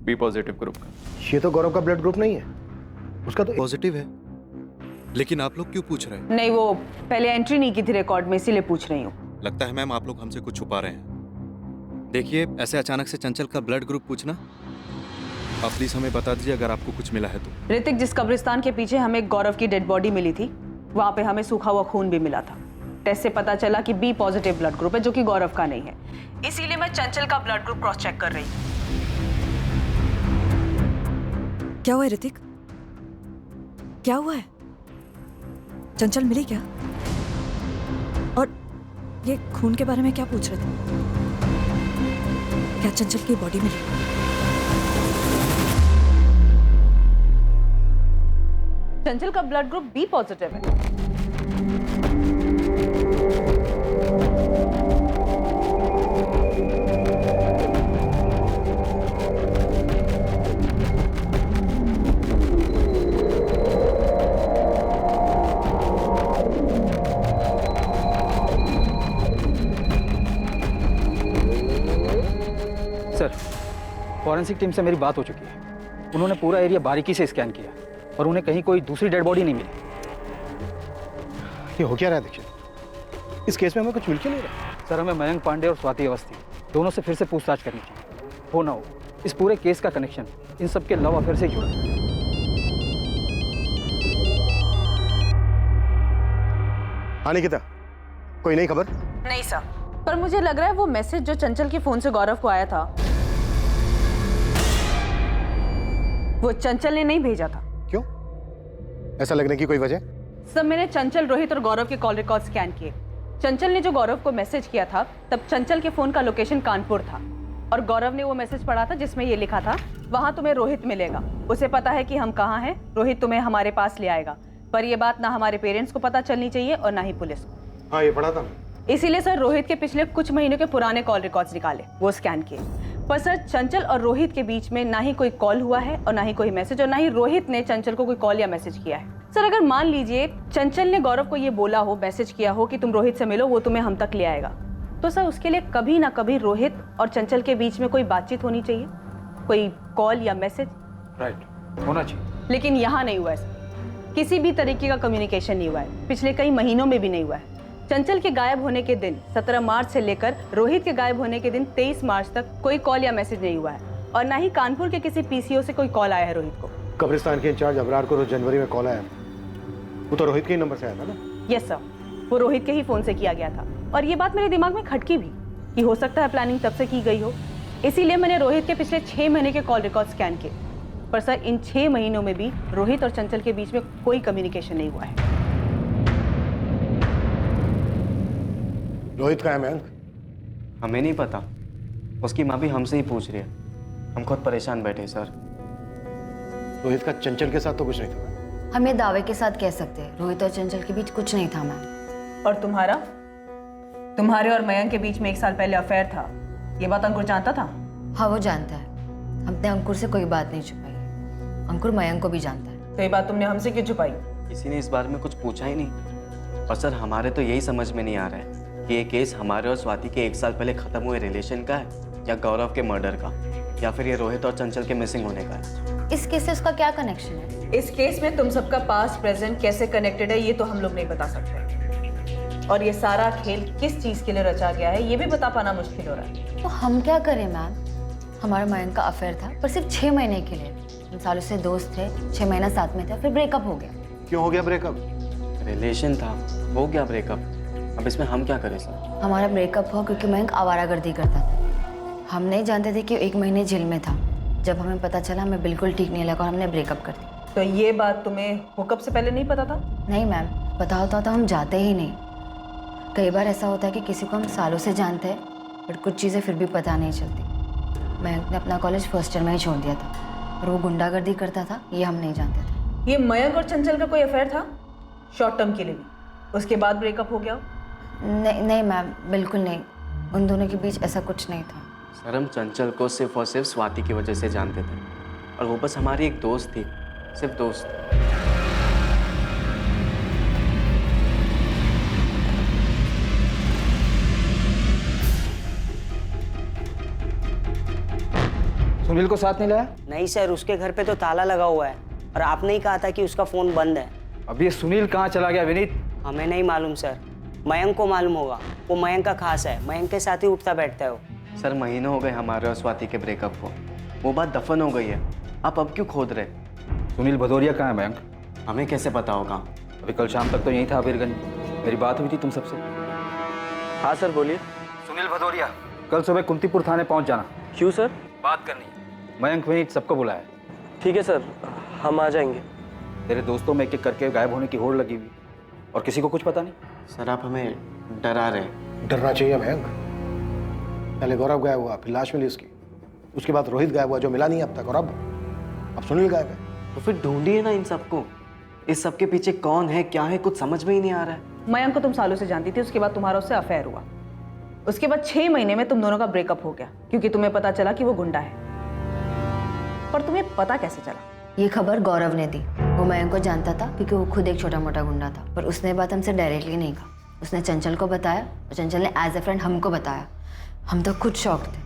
B positive group का। ये तो गौरव का ब्लड ग्रुप नहीं है, उसका तो पॉजिटिव है। लेकिन आप लोग क्यों पूछ रहे हैं? नहीं, वो पहले एंट्री नहीं की थी रिकॉर्ड में, इसीलिए पूछ रही हूँ। लगता है मैम आप लोग हमसे कुछ छुपा रहे हैं। देखिए ऐसे अचानक से चंचल का ब्लड ग्रुप पूछना, आप प्लीज हमें बता दीजिए अगर आपको कुछ मिला है तो। ऋतिक, जिस कब्रिस्तान के पीछे हमें गौरव की डेड बॉडी मिली थी, वहां पे हमें सूखा हुआ खून भी मिला था। टेस्ट से पता चला कि बी पॉजिटिव ब्लड ग्रुप है, जो कि गौरव का नहीं है। इसीलिए मैं चंचल का ब्लड ग्रुप क्रॉस चेक कर रही हूँ। क्या हुआ है ऋतिक? क्या हुआ है? चंचल मिली क्या? और ये खून के बारे में क्या पूछ रहे थे? क्या चंचल की बॉडी मिली? चंचल का ब्लड ग्रुप बी पॉजिटिव है। सर फॉरेंसिक टीम से मेरी बात हो चुकी है, उन्होंने पूरा एरिया बारीकी से स्कैन किया और उन्हें कहीं कोई दूसरी डेड बॉडी नहीं मिली। ये हो क्या रहा है दीक्षित? इस केस में हमें कुछ मिल क्यों नहीं रहा? सर हमें मयंक पांडे और स्वाति अवस्थी दोनों से फिर से पूछताछ करनी चाहिए। हो ना हो इस पूरे केस का कनेक्शन इन सब के लव अफेयर से जुड़ा है। हाँ निकिता, कोई नई खबर? नहीं सर, पर मुझे लग रहा है वो मैसेज जो चंचल के फोन से गौरव को आया था वो चंचल ने नहीं भेजा था। क्यों? ऐसा लगने की कोई वजह? सब मैंने चंचल, रोहित और गौरव के कॉल रिकॉर्ड स्कैन किए। चंचल ने जो गौरव को मैसेज किया था तब चंचल के फोन का लोकेशन कानपुर था और गौरव ने वो मैसेज पढ़ा था जिसमें ये लिखा था, वहां तुम्हें रोहित मिलेगा, उसे पता है कि हम कहाँ हैं, रोहित तुम्हें हमारे पास ले आएगा। पर ये बात ना हमारे पेरेंट्स को पता चलनी चाहिए और ना ही पुलिस को। हाँ, ये पढ़ा था। इसीलिए सर रोहित के पिछले कुछ महीनों के पुराने कॉल रिकॉर्ड्स निकाले, वो स्कैन किए। पर सर चंचल और रोहित के बीच में ना ही कोई कॉल हुआ है और ना ही कोई मैसेज, और ना ही रोहित ने चंचल को कोई कॉल या मैसेज किया है। सर अगर मान लीजिए चंचल ने गौरव को ये बोला हो, मैसेज किया हो कि तुम रोहित से मिलो, वो तुम्हें हम तक ले आएगा, तो सर उसके लिए कभी ना कभी रोहित और चंचल के बीच में कोई बातचीत होनी चाहिए, कोई कॉल या मैसेज। राइट, होना चाहिए। लेकिन यहाँ नहीं हुआ है, किसी भी तरीके का कम्युनिकेशन नहीं हुआ है, पिछले कई महीनों में भी नहीं हुआ है। चंचल के गायब होने के दिन 17 मार्च से लेकर रोहित के गायब होने के दिन 23 मार्च तक कोई कॉल या मैसेज नहीं हुआ है और ना ही कानपुर के किसी पीसीओ से कोई कॉल आया है रोहित को। कब्रिस्तान के इंचार्ज अबरार को तो जनवरी में कॉल आया, वो तो रोहित के ही नंबर से आया था ना? यस सर, वो रोहित के ही फोन से किया गया था और ये बात मेरे दिमाग में खटकी भी कि हो सकता है प्लानिंग तब से की गई हो। इसीलिए मैंने रोहित के पिछले 6 महीने के कॉल रिकॉर्ड स्कैन किए, पर सर इन 6 महीनों में भी रोहित और चंचल के बीच में कोई कम्युनिकेशन नहीं हुआ है। रोहित का है मयंक? हमें नहीं पता, उसकी माँ भी हमसे ही पूछ रही है, हम खुद परेशान बैठे सर। रोहित का चंचल के साथ तो कुछ नहीं था। हम ये दावे के साथ कह सकते हैं रोहित और चंचल के बीच कुछ नहीं था मैम। और तुम्हारे और मयंक के बीच में 1 साल पहले अफेयर था, ये बात अंकुर जानता था? हाँ वो जानता है, हमने अंकुर से कोई बात नहीं छुपाई है, अंकुर मयंक को भी जानता है। तो ये बात तुमने हमसे क्यों छुपाई? किसी ने इस बारे में कुछ पूछा ही नहीं। और सर हमारे तो यही समझ में नहीं आ रहा है कि ये केस हमारे और स्वाति के 1 साल पहले खत्म हुए रिलेशन का है या गौरव के मर्डर का, या फिर ये रोहित और चंचल के मिसिंग होने का है। इस केस से उसका क्या कनेक्शन है? इस केस में तुम सबका पास्ट प्रेजेंट कैसे कनेक्टेड है ये तो हम लोग नहीं बता सकते, और ये सारा खेल किस चीज के लिए रचा गया है ये भी बता पाना मुश्किल हो रहा है। तो हम क्या करें मैम? हमारा मयंक का अफेयर था पर सिर्फ 6 महीने के लिए, हम सालों से दोस्त थे, 6 महीना साथ में थे, फिर ब्रेकअप हो गया। क्यों हो गया ब्रेकअप? रिलेशन था, हो गया ब्रेकअप, अब इसमें हम क्या करें सर? हमारा ब्रेकअप हुआ क्योंकि मयंक आवारागर्दी करता था। हम नहीं जानते थे कि 1 महीने जेल में था। जब हमें पता चला हमें बिल्कुल ठीक नहीं लगा और हमने ब्रेकअप कर दिया। तो ये बात तुम्हें हुकअप से पहले नहीं पता था? नहीं मैम, पता होता तो हम जाते ही नहीं। कई बार ऐसा होता है कि किसी को हम सालों से जानते हैं बट कुछ चीज़ें फिर भी पता नहीं चलती। मयंक ने अपना कॉलेज फर्स्ट ईयर में ही छोड़ दिया था और वो गुंडागर्दी करता था, ये हम नहीं जानते थे। ये मयंक और चंचल का कोई अफेयर था शॉर्ट टर्म के लिए भी, उसके बाद ब्रेकअप हो गया? नहीं मैम, बिल्कुल नहीं, उन दोनों के बीच ऐसा कुछ नहीं था। सर हम चंचल को सिर्फ और सिर्फ स्वाति की वजह से जानते थे और वो बस हमारी एक दोस्त थी, सिर्फ दोस्त। सुनील को साथ नहीं लाया? नहीं सर, उसके घर पे तो ताला लगा हुआ है और आपने ही कहा था कि उसका फोन बंद है। अब ये सुनील कहाँ चला गया विनीत? हमें नहीं मालूम सर, मयंक को मालूम होगा, वो मयंक का खास है, मयंक के साथ ही उठता बैठता है वो। सर महीनों हो गए हमारे और स्वाति के ब्रेकअप को, वो बात दफन हो गई है, आप अब क्यों खोद रहे? सुनील भदौरिया कहाँ है मयंक? हमें कैसे पता होगा? अभी कल शाम तक तो यहीं था अबीरगंज, मेरी बात हुई थी तुम सबसे। हाँ सर बोलिए। सुनील भदौरिया, कल सुबह कुंतीपुर थाने पहुंच जाना। क्यों सर? बात करनी, मयंक विनीत सबको बुलाया। ठीक है सर, हम आ जाएंगे। तेरे दोस्तों में एक-एक करके गायब होने की होड़ लगी हुई और किसी को कुछ पता नहीं। सर आप हमें डरा रहे। डरना चाहिए मयंक, पहले गौरव गायब हुआ, फिर लाश मिली उसकी, उसके बाद रोहित गायब हुआ जो मिला नहीं अब तक, और अब सुनील गायब है। तो फिर ढूंढिए ना इन सबको, इस सब के पीछे कौन है क्या है कुछ समझ में ही नहीं आ रहा है। मयंक को तुम सालों से जानती थी, उसके बाद तुम्हारा उससे अफेयर हुआ, उसके बाद 6 महीने में तुम दोनों का ब्रेकअप हो गया क्योंकि तुम्हें पता चला कि वो गुंडा है। पर तुम्हें पता कैसे चला? ये खबर गौरव ने दी, वो मयंक को जानता था क्योंकि वो खुद एक छोटा मोटा गुंडा था, पर उसने बात हमसे डायरेक्टली नहीं कहा, उसने चंचल को बताया और चंचल ने एज ए फ्रेंड हमको बताया। हम तो खुद शॉक थे।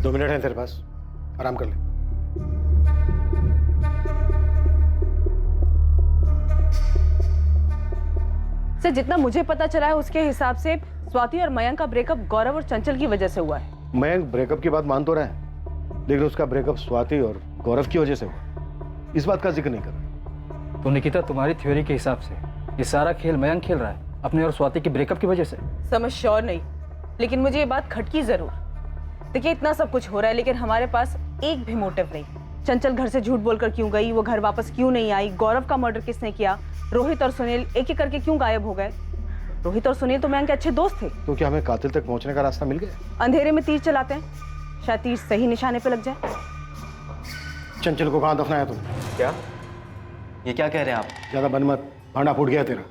दो मिनट है तेरे पास, आराम कर ले। सर जितना मुझे पता चला है उसके हिसाब से स्वाति और मयंक का ब्रेकअप गौरव और चंचल की वजह से हुआ है। मयंक ब्रेकअप की बात मान तो रहा है, लेकिन उसका ब्रेकअप स्वाति और गौरव की वजह से हुआ, इस बात का जिक्र नहीं कर रहा। तो निकिता तुम्हारी थ्योरी के हिसाब से ये सारा खेल मयंक खेल रहा है अपने और स्वाति के ब्रेकअप की वजह से? समझ श्योर नहीं, लेकिन मुझे ये बात खटकी जरूर। देखिए इतना सब कुछ हो रहा है लेकिन हमारे पास एक भी मोटिव नहीं। चंचल घर से झूठ बोलकर क्यों गई, वो घर वापस क्यों नहीं आई, गौरव का मर्डर किसने किया, रोहित और सुनील एक एक करके क्यों गायब हो गए। रोहित और सुनील तो मयंक के अच्छे दोस्त थे। तो क्या हमें कातिल तक पहुंचने का रास्ता मिल गया? अंधेरे में तीर चलाते हैं, शायद तीर सही निशाने पे लग जाए। चंचल को कहाँ दफनाया तुमने? क्या ये क्या कह रहे हैं आप? ज्यादा बन मत, भांडा फूट गया तेरा।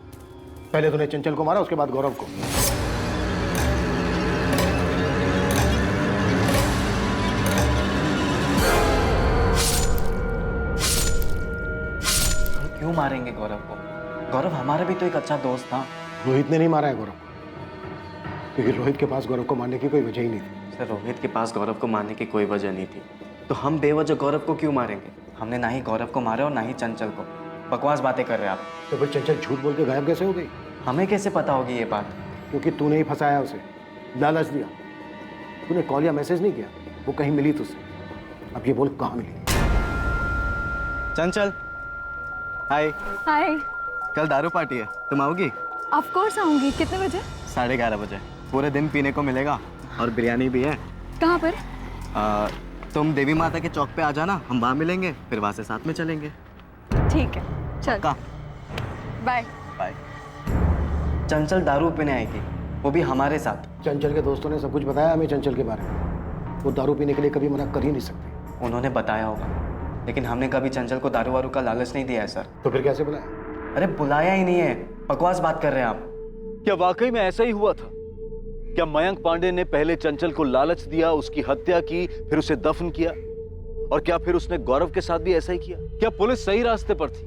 पहले तूने चंचल को मारा, उसके बाद गौरव को। क्यों मारेंगे गौरव को? गौरव हमारा भी तो एक अच्छा दोस्त था। रोहित ने नहीं मारा है गौरव को, क्योंकि रोहित के पास गौरव को मारने की कोई वजह ही नहीं थी। सर रोहित के पास गौरव को मारने की कोई वजह नहीं थी, तो हम बेवजह गौरव को क्यों मारेंगे? हमने ना ही गौरव को मारा और ना ही चंचल को। बकवास बातें कर रहे हैं आप। तो फिर चंचल झूठ बोल के गायब कैसे हो गई? हमें कैसे पता होगी ये बात? क्योंकि तूने ही फंसाया उसे, लालच दिया। तूने कॉल या मैसेज नहीं किया, वो कहीं मिली तुझसे। अब ये बोल कहाँ मिली? चंचल, हाय। हाय। कल दारू पार्टी है, तुम आओगी? ऑफ कोर्स आऊंगी। कितने बजे? 11:30 बजे। पूरे दिन पीने को मिलेगा और बिरयानी भी है। कहाँ पर? तुम देवी माता के चौक पे आ जाना, हम वहाँ मिलेंगे, फिर वहाँ से साथ में चलेंगे। ठीक है, चल। Bye bye. चंचल दारू पीने आएगी, वो भी हमारे साथ। चंचल के दोस्तों ने सब कुछ बताया हमें चंचल के बारे में। वो दारू पीने के लिए कभी मना कर ही नहीं सकते। उन्होंने बताया होगा, लेकिन हमने कभी चंचल को दारू वारू का लालच नहीं दिया है सर। तो फिर कैसे बुलाया? अरे बुलाया ही नहीं है, बकवास बात कर रहे हैं आप। क्या वाकई में ऐसा ही हुआ था? क्या मयंक पांडे ने पहले चंचल को लालच दिया, उसकी हत्या की, फिर उसे दफन किया? और क्या फिर उसने गौरव के साथ भी ऐसा ही किया? क्या पुलिस सही रास्ते पर थी?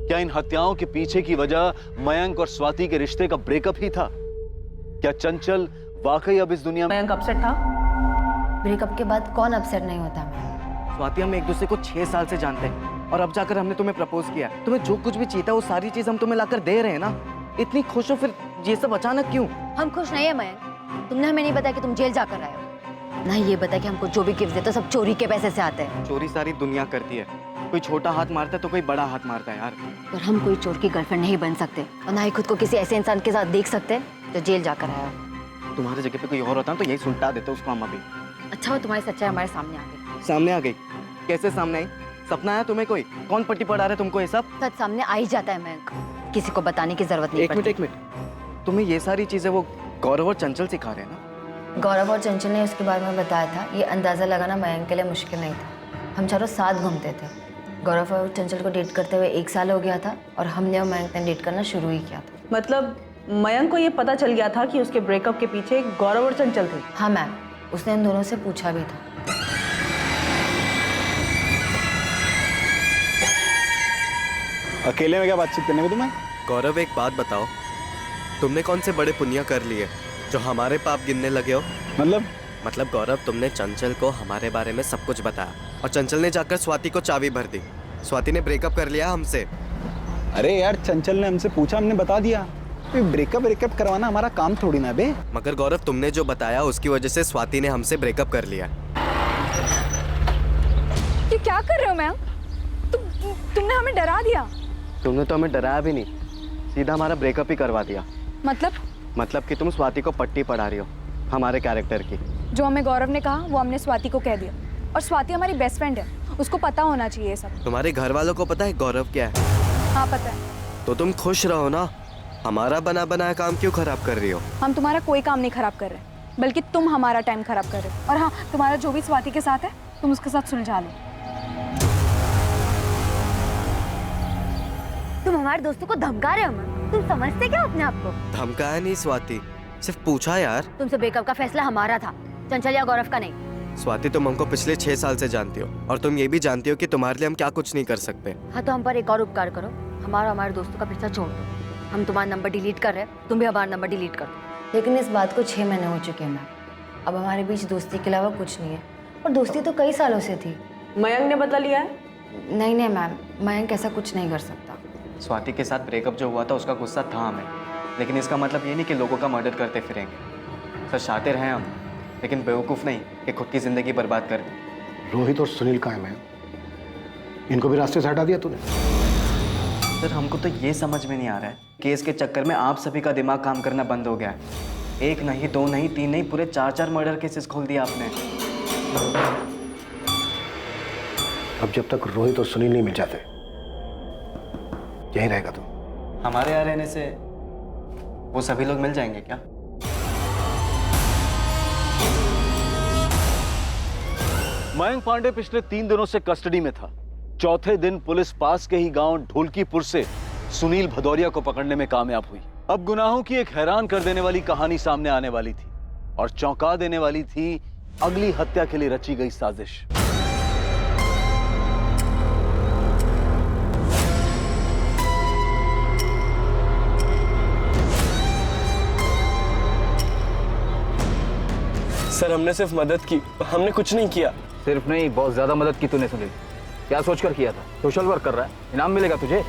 क्या इन हत्याओं के पीछे की वजह मयंक और स्वाति के रिश्ते का ब्रेकअप ही था? क्या चंचल वाकई अब इस दुनिया में? मयंक अपसेट था। ब्रेकअप के बाद कौन अपसेट नहीं होता? स्वाति, हम एक दूसरे को 6 साल से जानते हैं और अब जाकर हमने तुम्हें प्रपोज किया। तुम्हें जो कुछ भी चाहिए वो सारी चीज हम तुम्हें लाकर दे रहे हैं ना। इतनी खुश हो, फिर ये सब अचानक क्यों? हम खुश नहीं है मयंक। तुमने हमें नहीं बताया कि तुम जेल जाकर आए हो, ना ये बताया कि हमको जो भी गिफ्ट देते हो सब चोरी के पैसे से आते हैं। चोरी सारी दुनिया करती है, कोई छोटा हाथ मारता है तो कोई बड़ा हाथ मारता है यार। पर हम कोई चोर की गर्लफ्रेंड नहीं बन सकते और ना ही खुद को किसी ऐसे इंसान के साथ देख सकते जो जेल जाकर आया हो। तुम्हारी जगह पे कोई और होता तो यही सुलटा देते उसको हम अभी। अच्छा वो तुम्हारी सच्चाई हमारे सामने आ गई। सामने आ गई? कैसे सामने आई? सपना है तुम्हें कोई? कौन पट्टी पढ़ा रहे तुमको ये सब? सच सामने आ ही जाता है मयंक, किसी को बताने की जरूरत नहीं पड़ती। एक मिनट, तुम्हें ये सारी चीजें वो गौरव और चंचल सिखा रहे हैं ना? गौरव और चंचल ने उसके बारे में बताया था। ये अंदाजा लगाना मयंक के लिए मुश्किल नहीं था। हम चारों साथ घूमते थे। गौरव और चंचल को डेट करते हुए 1 साल हो गया था और हमने और मयंक ने डेट करना शुरू ही किया था। मतलब मयंक को ये पता चल गया था कि उसके ब्रेकअप के पीछे गौरव और चंचल थे? हाँ मैम, उसने इन दोनों से पूछा भी था। अकेले में क्या बातचीत करने में तुम्हें? गौरव एक बात बताओ, तुमने कौन से बड़े पुण्य कर लिए जो हमारे पाप गिनने लगे हो? मतलब गौरव, तुमने चंचल को हमारे बारे में सब कुछ बताया और चंचल ने जाकर स्वाति को चाबी भर दी। स्वाति ने ब्रेकअप कर लिया हमसे। अरे यार, चंचल ने हमसे पूछा, हमने बता दिया। ब्रेकअप करवाना हमारा काम थोड़ी ना बे। मगर गौरव, तुमने जो बताया उसकी वजह से स्वाति ने हमसे ब्रेकअप कर लिया। ये क्या कर रहे हो मैम? तुमने हमें डरा दिया। तुमने तो हमें डराया भी नहीं, सीधा हमारा ब्रेकअप ही करवा दिया। मतलब कि तुम स्वाति को पट्टी पढ़ा रही हो हमारे कैरेक्टर की। जो हमें गौरव ने कहा वो हमने स्वाति को कह दिया, और स्वाति हमारी बेस्ट फ्रेंड है, उसको पता होना चाहिए सब। तुम्हारे घर वालों को पता है गौरव क्या है? हाँ पता है। तो तुम खुश रहो ना, हमारा बना बनाया काम क्यों खराब कर रही हो? हम तुम्हारा कोई काम नहीं खराब कर रहे, बल्कि तुम हमारा टाइम खराब कर रहे हो। और हाँ, तुम्हारा जो भी स्वाति के साथ है तुम उसके साथ सुलझा लो। तुम हमारे दोस्तों को धमका रहे हो मैम? तुम समझते क्या अपने आप को? धमकाया नहीं स्वाति, सिर्फ पूछा यार। तुमसे ब्रेकअप का फैसला हमारा था, चंचल या गौरव का नहीं। स्वाति, तुम हमको पिछले 6 साल से जानती हो और तुम ये भी जानती हो कि तुम्हारे लिए हम क्या कुछ नहीं कर सकते। हाँ तो हम पर एक और उपकार करो, हमारे दोस्तों का पीछा छोड़ दो। हम तुम्हारा नंबर डिलीट कर रहे हैं, तुम भी हमारा नंबर डिलीट कर दो। लेकिन इस बात को 6 महीने हो चुके हैं मैम। अब हमारे बीच दोस्ती के अलावा कुछ नहीं है, और दोस्ती तो कई सालों से थी। मयंक ने बदला लिया है? नहीं मैम, मयंक ऐसा कुछ नहीं कर सकता। स्वाति के साथ ब्रेकअप जो हुआ था उसका गुस्सा था हमें, लेकिन इसका मतलब ये नहीं कि लोगों का मर्डर करते फिरेंगे। सर शातिर हैं हम, लेकिन बेवकूफ़ नहीं कि खुद की जिंदगी बर्बाद कर दी। रोहित और सुनील कहाँ हैं? इनको भी रास्ते से हटा दिया तूने? सर हमको तो ये समझ में नहीं आ रहा है, केस के चक्कर में आप सभी का दिमाग काम करना बंद हो गया है। एक नहीं, दो नहीं, तीन नहीं, पूरे 4 मर्डर केसेस खोल दिया आपने। अब जब तक रोहित और सुनील नहीं मिल जाते यही रहेगा तू। हमारे यहाँ रहने से वो सभी लोग मिल जाएंगे क्या? मयंक पांडे पिछले 3 दिनों से कस्टडी में था। चौथे दिन पुलिस पास के ही गांव ढोलकीपुर से सुनील भदौरिया को पकड़ने में कामयाब हुई। अब गुनाहों की एक हैरान कर देने वाली कहानी सामने आने वाली थी और चौंका देने वाली थी अगली हत्या के लिए रची गई साजिश। सर हमने सिर्फ मदद की, हमने कुछ नहीं किया। सिर्फ नहीं, बहुत ज्यादा मदद की तूने सुनील। क्या सोचकर किया था? सोशल वर्क कर रहा है, इनाम मिलेगा तुझे।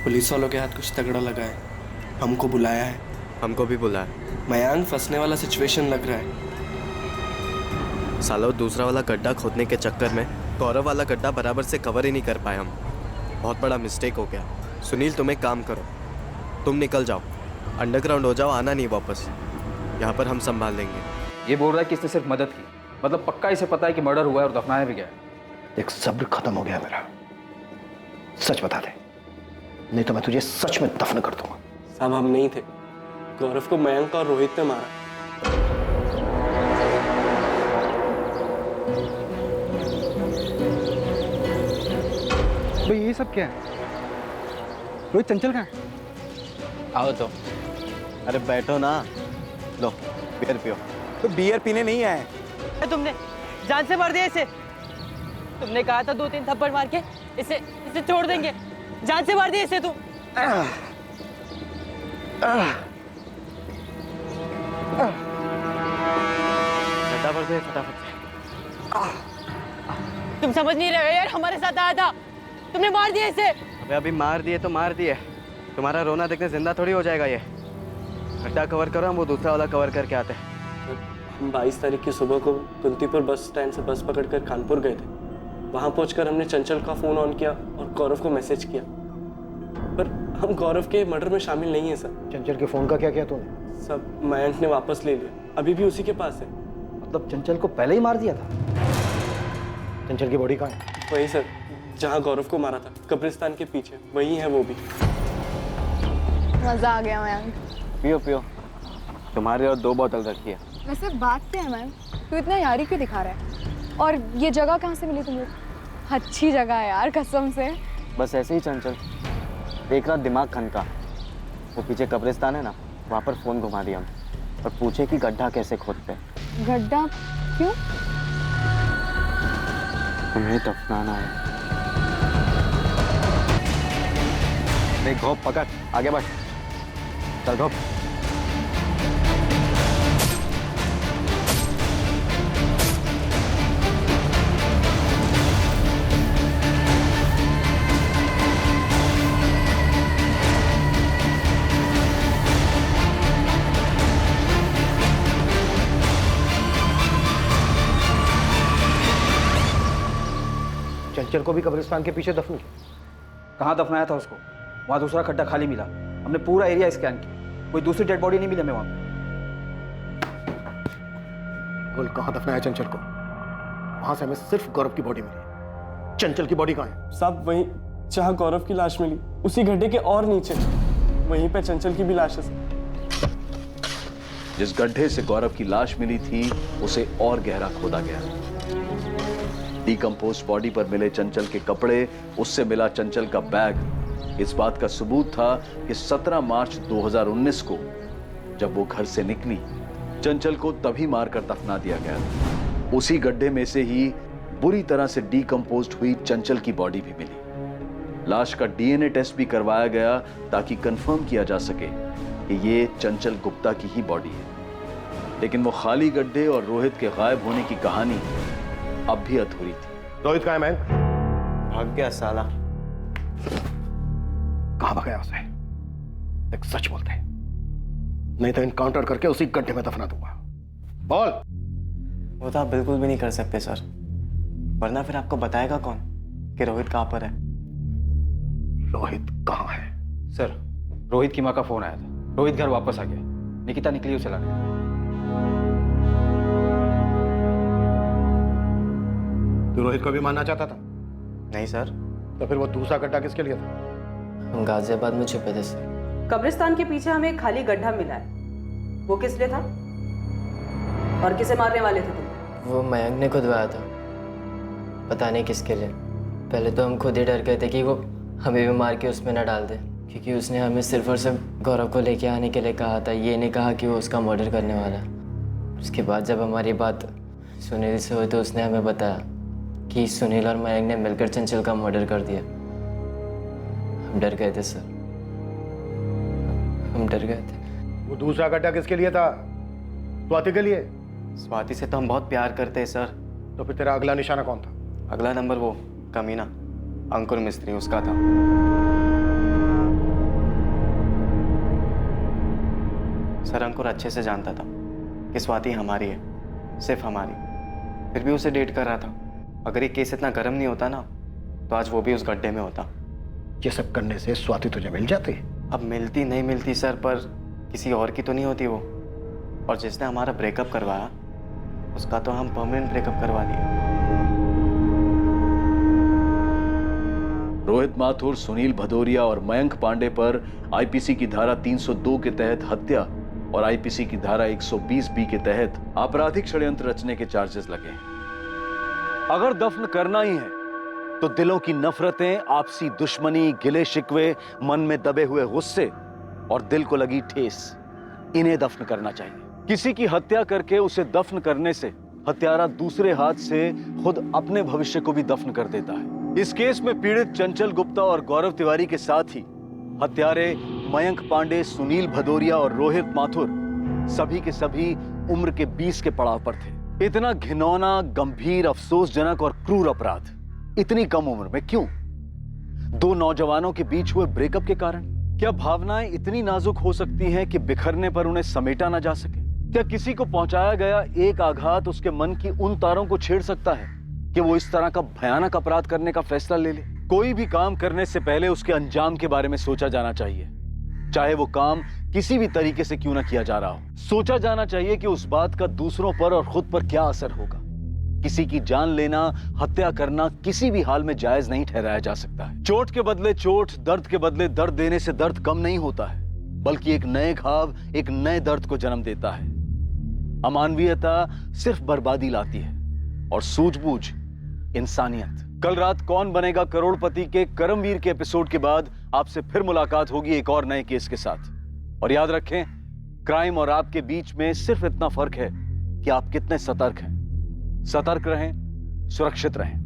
पुलिस वालों के हाथ कुछ तगड़ा लगा है, हमको बुलाया है। हमको भी बुलाया। मयांक फंसने वाला सिचुएशन लग रहा है। सालों दूसरा वाला गड्ढा खोदने के चक्कर में गौरव वाला गड्ढा बराबर से कवर ही नहीं कर पाए हम। बहुत बड़ा मिस्टेक हो गया। सुनील तुम एक काम करो, तुम निकल जाओ, अंडरग्राउंड हो जाओ, आना नहीं वापस। यहाँ पर हम संभाल लेंगे। ये बोल रहा है कि इसने सिर्फ मदद की, मतलब पक्का इसे पता है कि मर्डर हुआ है और दफनाया भी गया है। एक सब्र खत्म हो गया मेरा। सच बता दे, नहीं तो मैं तुझे सच में दफन कर दूंगा। साहब हम नहीं थे, गौरव को मयंक और रोहित ने मारा। भाई ये सब क्या है? रोहित चंचल कहाँ है? आओ तो। अरे बैठो ना, लो बियर पियो। तो बियर पीने नहीं आए। तुमने जान से मार दिया इसे। तुमने कहा था 2-3 थप्पड़ मार के इसे छोड़ देंगे। जान से मार दिया इसे तुम। फटाफट से, फटाफट से। तुम समझ नहीं रहे हो यार, हमारे साथ आया था, तुमने मार दिया इसे। अभी मार दिए तो मार दिए, तुम्हारा रोना देखने जिंदा थोड़ी हो जाएगा ये। गड्ढा कवर करो, हम वो दूसरा वाला कवर करके आते हैं। हम 22 तारीख की सुबह को कुंतीपुर बस स्टैंड से बस पकड़कर कानपुर गए थे। वहां पहुंचकर हमने चंचल का फोन ऑन किया और गौरव को मैसेज किया, पर हम गौरव के मर्डर में शामिल नहीं है सर। चंचल के फोन का क्या किया तूने? सब मयंक ने वापस ले लिया, अभी भी उसी के पास है। मतलब चंचल को पहले ही मार दिया था? चंचल की बॉडी कहाँ है? वही सर जहाँ गौरव को मारा था, कब्रिस्तान के पीछे, वही है वो भी। मजा आ गया मयंक। पियो पियो, तुम्हारे और 2 बोतल रखी है। वैसे बात क्या है मैम, तू इतना यारी क्यों दिखा रहा है? और ये जगह कहाँ से मिली तुम्हें? अच्छी जगह है यार, कसम से। बस ऐसे ही चंचल देख रहा दिमाग खनका। वो पीछे कब्रिस्तान है ना, वहाँ पर फोन घुमा दिया हम और पूछे कि गड्ढा कैसे खोदते। गड्ढा क्यों? तुम्हें दफनाना है। देख घोप पकड़, आगे बढ़, चल घोप। चंचल को भी कब्रिस्तान के पीछे दफन किया? कहाँ दफनाया था उसको? वहाँ दूसरा खड्डा खाली मिला, हमने पूरा एरिया स्कैन किया, कोई दूसरी डेड बॉडी नहीं मिली हमें वहाँ पे। बोल कहाँ दफनाया चंचल को? वहां से हमें सिर्फ गौरव की बॉडी मिली, चंचल की बॉडी कहाँ है? सब वहीं जहाँ गौरव की लाश मिली, उसी गड्ढे के और नीचे, वहीं पे चंचल की भी लाश है। जिस गड्ढे से गौरव की लाश मिली थी उसे और गहरा खोदा गया। डिकम्पोज बॉडी पर मिले चंचल के कपड़े, उससे मिला चंचल का बैग, इस बात का सबूत था कि 17 मार्च 2019 को जब वो घर से निकली, चंचल को तभी मारकर दफना दिया गया। उसी गड्ढे में से ही बुरी तरह से डिकम्पोज्ड हुई चंचल की बॉडी भी मिली। लाश का डीएनए टेस्ट भी करवाया गया ताकि कंफर्म किया जा सके कि ये चंचल गुप्ता की ही बॉडी है। लेकिन वो खाली गड्ढे और रोहित के गायब होने की कहानी अब भी अधूरी थी। रोहित कहाँ है मैंक? भाग गया साला। कहाँ भागा उसे? एक सच बोलते, नहीं तो इनकाउंटर करके उसी गड्ढे में दफना दूंगा। बोल। वो तो आप बिल्कुल भी नहीं कर सकते सर। वरना फिर आपको बताएगा कौन कि रोहित कहाँ पर है? रोहित कहाँ है? सर, रोहित की माँ का फोन आया था। रोहित घर वापस आ गया। निकिता निकली उसे लाने। तू रोहित को भी मारना चाहता था? नहीं सर। तो फिर वो दूसरा गड्ढा किसके लिए था? हम गाजियाबाद में छुपे थे सर। कब्रिस्तान के पीछे हमें एक खाली गड्ढा मिला है, वो किस लिए था और किसे मारने वाले थे तुम? वो मयंक ने खुदवाया था, पता नहीं किसके लिए। पहले तो हम खुद ही डर गए थे कि वो हमें भी मार के उसमें न डाल दे, क्योंकि उसने हमें सिर्फ और सिर्फ गौरव को लेके आने के लिए कहा था, ये नहीं कहा कि वो उसका मर्डर करने वाला है। उसके बाद जब हमारी बात सुनील से हुई तो उसने हमें बताया कि सुनील और मयंक ने मिलकर चंचल का मर्डर कर दिया। हम डर गए थे सर, हम डर गए थे। वो दूसरा गड्ढा किसके लिए था? स्वाति के लिए? स्वाति से तो हम बहुत प्यार करते हैं सर। तो फिर तेरा अगला निशाना कौन था? अगला नंबर वो कमीना अंकुर मिस्त्री, उसका था। सर अंकुर अच्छे से जानता था कि स्वाति हमारी है, सिर्फ हमारी, फिर भी उसे डेट कर रहा था। अगर ये केस इतना गर्म नहीं होता ना तो आज वो भी उस गड्ढे में होता। ये सब करने से स्वाति तुझे मिल जाती? अब मिलती नहीं मिलती सर, पर किसी और की तो नहीं होती वो। और जिसने हमारा ब्रेकअप करवाया उसका तो हम परमानेंट ब्रेकअप करवा दिया। रोहित माथुर, सुनील भदौरिया और मयंक पांडे पर आईपीसी की धारा 302 के तहत हत्या और आईपीसी की धारा 120 बी के तहत आपराधिक षड्यंत्र रचने के चार्जेस लगे हैं। अगर दफन करना ही है तो दिलों की नफरतें, आपसी दुश्मनी, गिले शिकवे, मन में दबे हुए गुस्से और दिल को लगी ठेस, इन्हें दफन करना चाहिए। किसी की हत्या करके उसे दफन करने से हत्यारा दूसरे हाथ से खुद अपने भविष्य को भी दफन कर देता है। इस केस में पीड़ित चंचल गुप्ता और गौरव तिवारी के साथ ही हत्यारे मयंक पांडे, सुनील भदौरिया और रोहित माथुर सभी के सभी उम्र के 20 के पड़ाव पर थे। इतना घिनौना, गंभीर, अफसोसजनक और क्रूर अपराध इतनी कम उम्र में क्यों? दो नौजवानों के बीच हुए ब्रेकअप के कारण? क्या भावनाएं इतनी नाजुक हो सकती हैं कि बिखरने पर उन्हें समेटा ना जा सके? क्या किसी को पहुंचाया गया एक आघात उसके मन की उन तारों को छेड़ सकता है कि वो इस तरह का भयानक अपराध करने का फैसला ले ले? कोई भी काम करने से पहले उसके अंजाम के बारे में सोचा जाना चाहिए, चाहे वो काम किसी भी तरीके से क्यों ना किया जा रहा हो। सोचा जाना चाहिए कि उस बात का दूसरों पर और खुद पर क्या असर होगा। किसी की जान लेना, हत्या करना किसी भी हाल में जायज नहीं ठहराया जा सकता है। चोट के बदले चोट, दर्द के बदले दर्द देने से दर्द कम नहीं होता है, बल्कि एक नए घाव एक नए दर्द को जन्म देता है। अमानवीयता सिर्फ बर्बादी लाती है और सूझबूझ इंसानियत। कल रात कौन बनेगा करोड़पति के करमवीर के एपिसोड के बाद आपसे फिर मुलाकात होगी एक और नए केस के साथ। और याद रखें, क्राइम और आपके बीच में सिर्फ इतना फर्क है कि आप कितने सतर्क हैं। सतर्क रहें, सुरक्षित रहें।